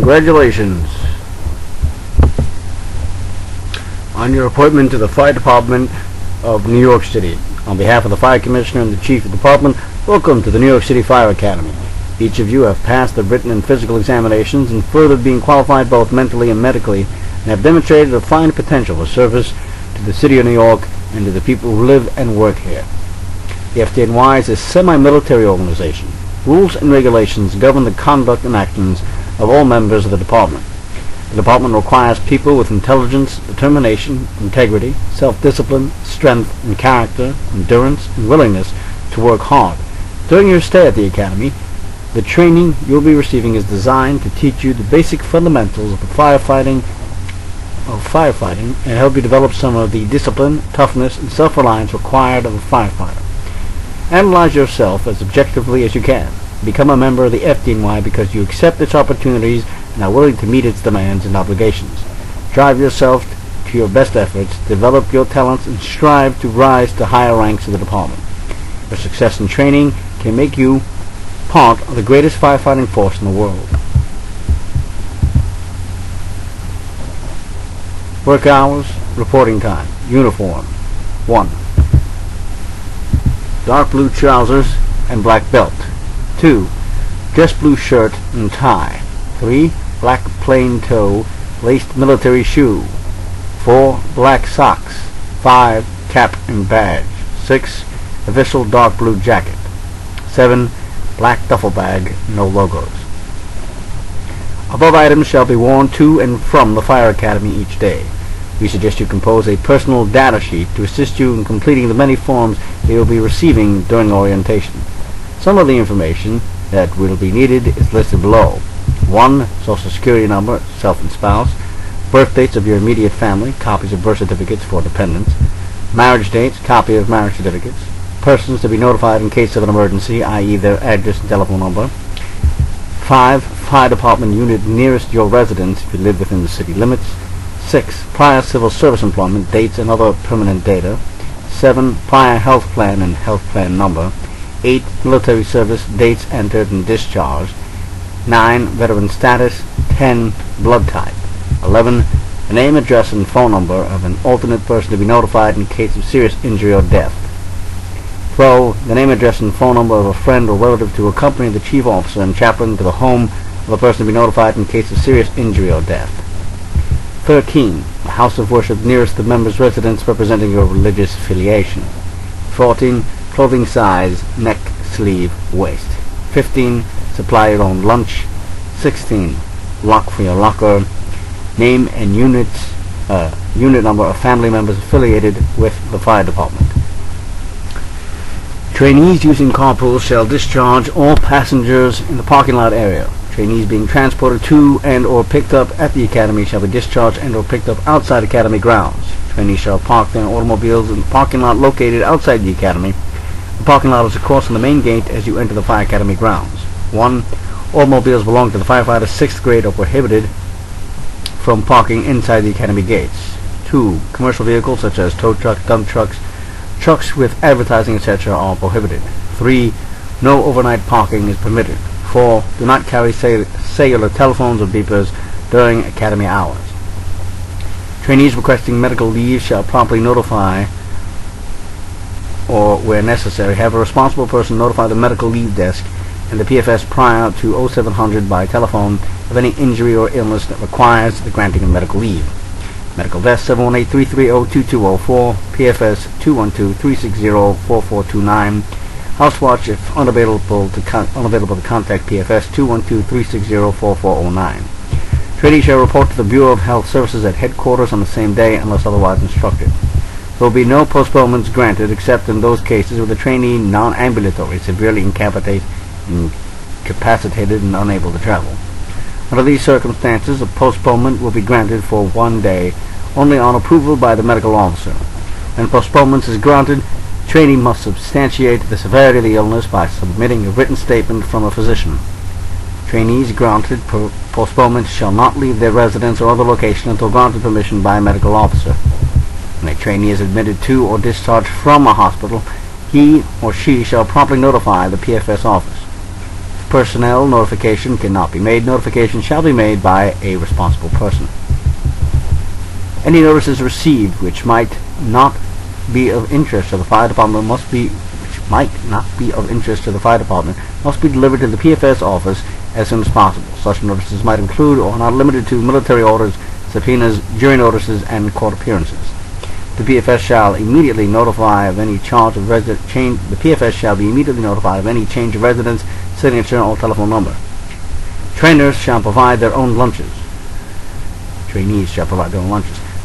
Congratulations on your appointment to the Fire Department of New York City. On behalf of the Fire Commissioner and the Chief of the Department, welcome to the New York City Fire Academy. Each of you have passed the written and physical examinations and further being qualified both mentally and medically, and have demonstrated a fine potential for service to the City of New York and to the people who live and work here. The FDNY is a semi-military organization. Rules and regulations govern the conduct and actions of all members of the department. The department requires people with intelligence, determination, integrity, self-discipline, strength and character, endurance and willingness to work hard. During your stay at the academy, the training you'll be receiving is designed to teach you the basic fundamentals of firefighting and help you develop some of the discipline, toughness, and self-reliance required of a firefighter. Analyze yourself as objectively as you can. Become a member of the FDNY because you accept its opportunities and are willing to meet its demands and obligations. Drive yourself to your best efforts, develop your talents, and strive to rise to higher ranks of the department. Your success in training can make you part of the greatest firefighting force in the world. Work hours, reporting time, uniform. 1. Dark blue trousers and black belt. 2. Dress blue shirt and tie. 3. Black plain toe, laced military shoe. 4. Black socks. 5. Cap and badge. 6. Official dark blue jacket. 7. Black duffel bag, no logos. Above items shall be worn to and from the Fire Academy each day. We suggest you compose a personal data sheet to assist you in completing the many forms that you will be receiving during orientation. Some of the information that will be needed is listed below. 1. Social Security number, self and spouse. Birth dates of your immediate family, copies of birth certificates for dependents. Marriage dates, copy of marriage certificates. Persons to be notified in case of an emergency, i.e. their address and telephone number. 5. Fire department unit nearest your residence if you live within the city limits. 6. Prior civil service employment dates and other permanent data. 7. Prior health plan and health plan number. 8. Military service dates entered and discharged. 9. Veteran status. 10. Blood type. 11. The name, address, and phone number of an alternate person to be notified in case of serious injury or death. 12. The name, address, and phone number of a friend or relative to accompany the chief officer and chaplain to the home of the person to be notified in case of serious injury or death. 13. The house of worship nearest the member's residence representing your religious affiliation. 14. Clothing size, neck, sleeve, waist. 15. Supply your own lunch. 16. Lock for your locker. Name and unit number of family members affiliated with the fire department. Trainees using carpools shall discharge all passengers in the parking lot area. Trainees being transported to and or picked up at the academy shall be discharged and or picked up outside academy grounds. Trainees shall park their automobiles in the parking lot located outside the academy. The parking lot is across from the main gate as you enter the fire academy grounds. 1. Automobiles belonging to the firefighter's 6th grade are prohibited from parking inside the academy gates. 2. Commercial vehicles such as tow trucks, dump trucks, trucks with advertising, etc. are prohibited. 3. No overnight parking is permitted. 4. Do not carry cellular telephones or beepers during academy hours. Trainees requesting medical leave shall promptly notify or, where necessary, have a responsible person notify the medical leave desk and the PFS prior to 0700 by telephone of any injury or illness that requires the granting of medical leave. Medical desk 718-330-2204, PFS 212-360-4429. House watch if unavailable to contact PFS 212-360-4409. Trainee shall report to the Bureau of Health Services at headquarters on the same day unless otherwise instructed. There will be no postponements granted except in those cases where the trainee non-ambulatory, severely incapacitated and unable to travel. Under these circumstances, a postponement will be granted for 1 day only on approval by the medical officer. When postponement is granted, trainee must substantiate the severity of the illness by submitting a written statement from a physician. Trainees granted postponement shall not leave their residence or other location until granted permission by a medical officer. When a trainee is admitted to or discharged from a hospital, he or she shall promptly notify the PFS office. personnel notification cannot be made. Notification shall be made by a responsible person. Any notices received which might not be of interest to the fire department must be delivered to the PFS office as soon as possible. Such notices might include or are not limited to military orders, subpoenas, jury notices, and court appearances. The PFS shall immediately notify of any change of residence, signature, or telephone number. Trainees shall provide their own lunches.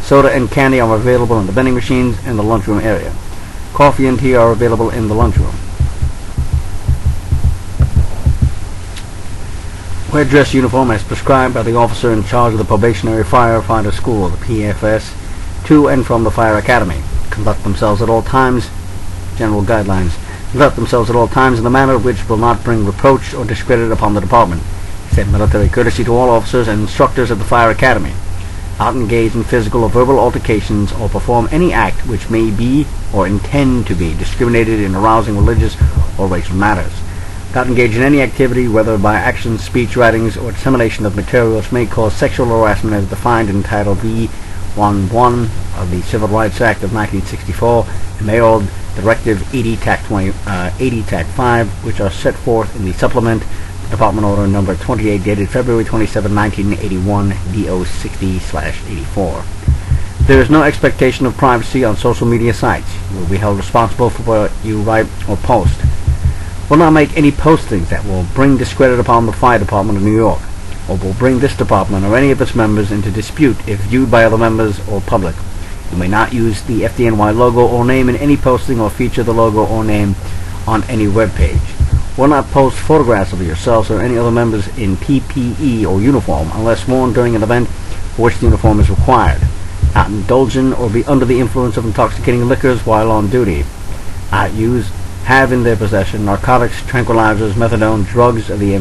Soda and candy are available in the vending machines in the lunchroom area. Coffee and tea are available in the lunchroom. Wear dress uniform as prescribed by the officer in charge of the Probationary Firefighter School, the PFS, to and from the Fire Academy. Conduct themselves at all times, general guidelines. Conduct themselves at all times in a manner which will not bring reproach or discredit upon the department. Extend military courtesy to all officers and instructors at the Fire Academy. Not engage in physical or verbal altercations or perform any act which may be or intend to be discriminated in arousing religious or racial matters. Not engage in any activity, whether by actions, speech, writings, or dissemination of material which may cause sexual harassment as defined in Title V.1.1 of the Civil Rights Act of 1964 and Mayoral Directive 80 Tac 5, which are set forth in the supplement Department Order Number 28 dated February 27, 1981, DO 60/84. There is no expectation of privacy on social media sites. You will be held responsible for what you write or post. Will not make any postings that will bring discredit upon the Fire Department of New York, or will bring this department or any of its members into dispute if viewed by other members or public. You may not use the FDNY logo or name in any posting or feature the logo or name on any web page. Will not post photographs of yourselves or any other members in PPE or uniform unless worn during an event for which the uniform is required. Not indulge in or be under the influence of intoxicating liquors while on duty. Not use, have in their possession narcotics, tranquilizers, methadone, drugs of the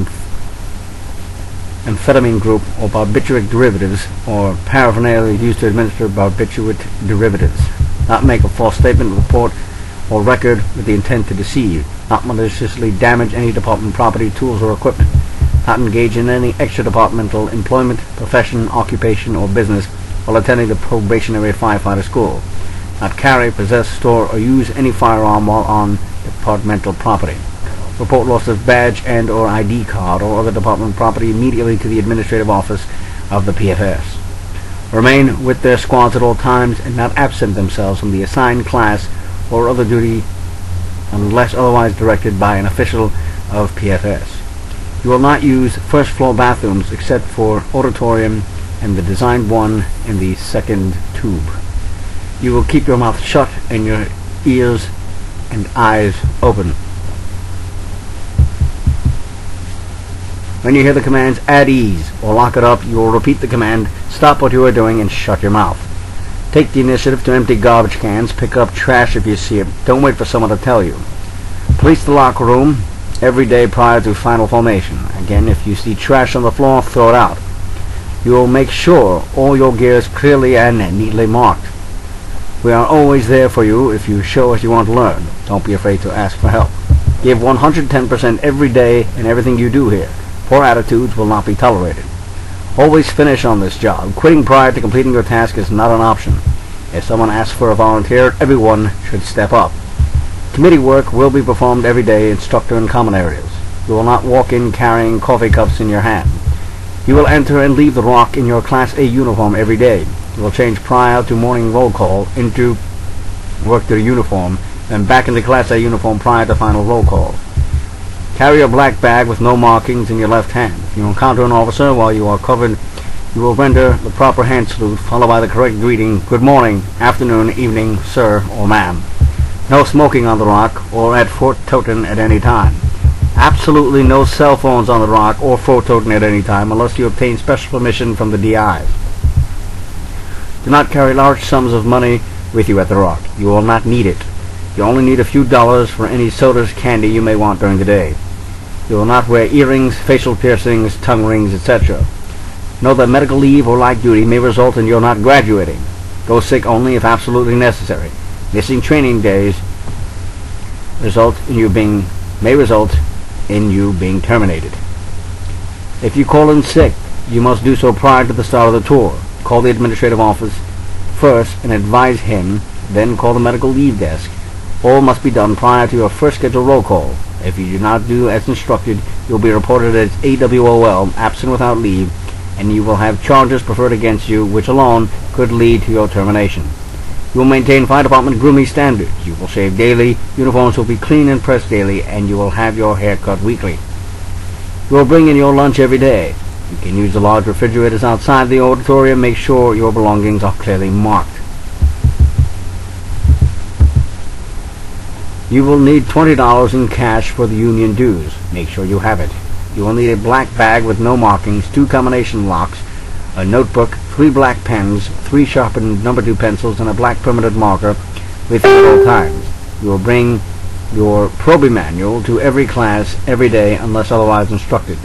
amphetamine group or barbiturate derivatives or paraphernalia used to administer barbiturate derivatives. Not make a false statement, report, or record with the intent to deceive. Not maliciously damage any department property, tools, or equipment. Not engage in any extra-departmental employment, profession, occupation, or business while attending the Probationary Firefighter School. Not carry, possess, store, or use any firearm while on departmental property. Report loss of badge and or ID card or other department property immediately to the administrative office of the PFS. Remain with their squads at all times and not absent themselves from the assigned class or other duty unless otherwise directed by an official of PFS. You will not use first floor bathrooms except for auditorium and the designed one in the second tube. You will keep your mouth shut and your ears and eyes open. When you hear the commands "at ease" or "lock it up," you will repeat the command, stop what you are doing and shut your mouth. Take the initiative to empty garbage cans, pick up trash if you see it. Don't wait for someone to tell you. Police the locker room every day prior to final formation. Again, if you see trash on the floor, throw it out. You will make sure all your gear is clearly and neatly marked. We are always there for you if you show us you want to learn. Don't be afraid to ask for help. Give 110% every day in everything you do here. Poor attitudes will not be tolerated. Always finish on this job. Quitting prior to completing your task is not an option. If someone asks for a volunteer, everyone should step up. Committee work will be performed every day in structure and common areas. You will not walk in carrying coffee cups in your hand. You will enter and leave the rock in your Class A uniform every day. You will change prior to morning roll call into work to the uniform, then back into Class A uniform prior to final roll call. Carry a black bag with no markings in your left hand. If you encounter an officer while you are covered, you will render the proper hand salute, followed by the correct greeting, good morning, afternoon, evening, sir or ma'am. No smoking on the rock or at Fort Totten at any time. Absolutely no cell phones on the rock or Fort Totten at any time unless you obtain special permission from the DIs. Do not carry large sums of money with you at the rock. You will not need it. You only need a few dollars for any sodas, candy you may want during the day. You will not wear earrings, facial piercings, tongue rings, etc. Know that medical leave or light duty may result in your not graduating. Go sick only if absolutely necessary. Missing training days may result in you being terminated. If you call in sick, you must do so prior to the start of the tour. Call the administrative office first and advise him, then call the medical leave desk. All must be done prior to your first scheduled roll call. If you do not do as instructed, you will be reported as AWOL, absent without leave, and you will have charges preferred against you, which alone could lead to your termination. You will maintain fire department grooming standards. You will shave daily, uniforms will be cleaned and pressed daily, and you will have your hair cut weekly. You will bring in your lunch every day. You can use the large refrigerators outside the auditorium. Make sure your belongings are clearly marked. You will need $20 in cash for the union dues. Make sure you have it. You will need a black bag with no markings, 2 combination locks, a notebook, 3 black pens, 3 sharpened number 2 pencils, and a black permanent marker with you at all times. You will bring your probie manual to every class every day unless otherwise instructed.